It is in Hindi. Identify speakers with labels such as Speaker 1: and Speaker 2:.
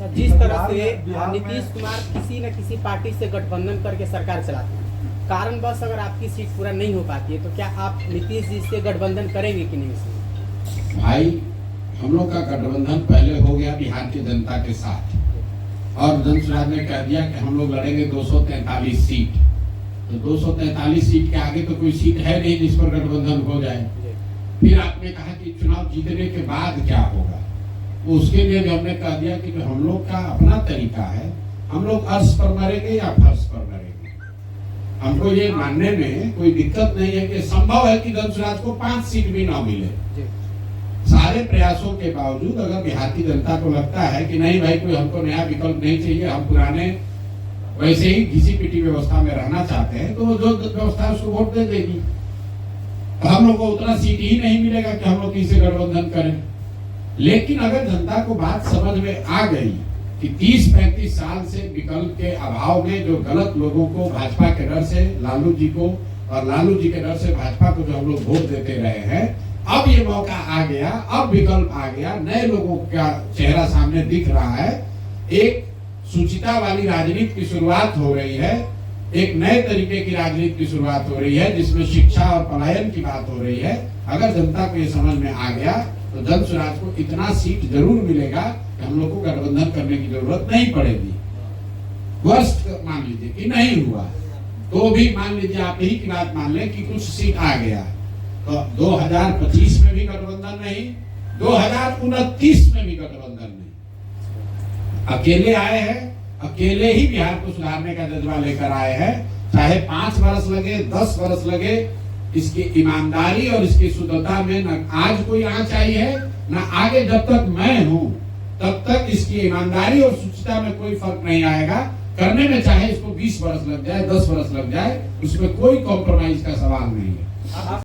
Speaker 1: अच्छा, जिस तरह से नीतीश कुमार किसी न किसी पार्टी से गठबंधन करके सरकार चलाते हैं, कारण बस अगर आपकी सीट पूरा नहीं हो पाती है तो क्या आप नीतीश जी से गठबंधन करेंगे कि नहीं?
Speaker 2: भाई, हम लोग का गठबंधन पहले हो गया बिहार की जनता के साथ, और जनसुराज ने कह दिया कि हम लोग लड़ेंगे 243 सीट। तो 243 सीट के आगे तो कोई सीट है नहीं जिस पर गठबंधन हो जाए। फिर आपने कहा कि चुनाव जीतने के बाद क्या होगा, उसके लिए भी हमने कह दिया कि हम लोग का अपना तरीका है, हम लोग अर्श पर मरेंगे या फर्श पर मरेंगे। हमको ये मानने में कोई दिक्कत नहीं है कि संभव है कि जनसुराज को 5 सीट भी ना मिले। सारे प्रयासों के बावजूद अगर बिहार की जनता को लगता है कि नहीं भाई, कोई हमको नया विकल्प नहीं चाहिए, हम पुराने वैसे ही घिसी पिटी व्यवस्था में रहना चाहते हैं, तो जो व्यवस्था है उसको वोट दे देगी। हम लोग को उतना सीट ही नहीं मिलेगा कि हम लोग किसी गठबंधन करें। लेकिन अगर जनता को बात समझ में आ गई कि 30-35 साल से विकल्प के अभाव में जो गलत लोगों को भाजपा के डर से लालू जी को, और लालू जी के डर से भाजपा को जो हम लोग वोट देते रहे हैं, अब ये मौका आ गया, अब विकल्प आ गया, नए लोगों का चेहरा सामने दिख रहा है, एक सुचिता वाली राजनीति की शुरुआत हो रही है, एक नए तरीके की राजनीति की शुरुआत हो रही है जिसमें शिक्षा और पलायन की बात हो रही है। अगर जनता को ये समझ में आ गया तो जनसुराज को इतना सीट जरूर मिलेगा कि हम लोग को गठबंधन करने की जरूरत नहीं पड़ेगी। वर्स्ट मान लीजिए कि नहीं हुआ तो भी मान लीजिए, आप ही की बात मान लें कि कुछ सीट आ गया, तो 2025 में भी गठबंधन नहीं, 2029 में भी गठबंधन नहीं। अकेले आए हैं, अकेले ही बिहार को सुधारने का जज्बा लेकर आए हैं। चाहे 5 वर्ष लगे, 10 वर्ष लगे, इसकी ईमानदारी और इसकी शुद्धता में न आज कोई आंच आई है, न आगे जब तक मैं हूं तब तक इसकी ईमानदारी और शुचिता में कोई फर्क नहीं आएगा। करने में चाहे इसको 20 वर्ष लग जाए, 10 वर्ष लग जाए, उसमें कोई कॉम्प्रोमाइज का सवाल नहीं है।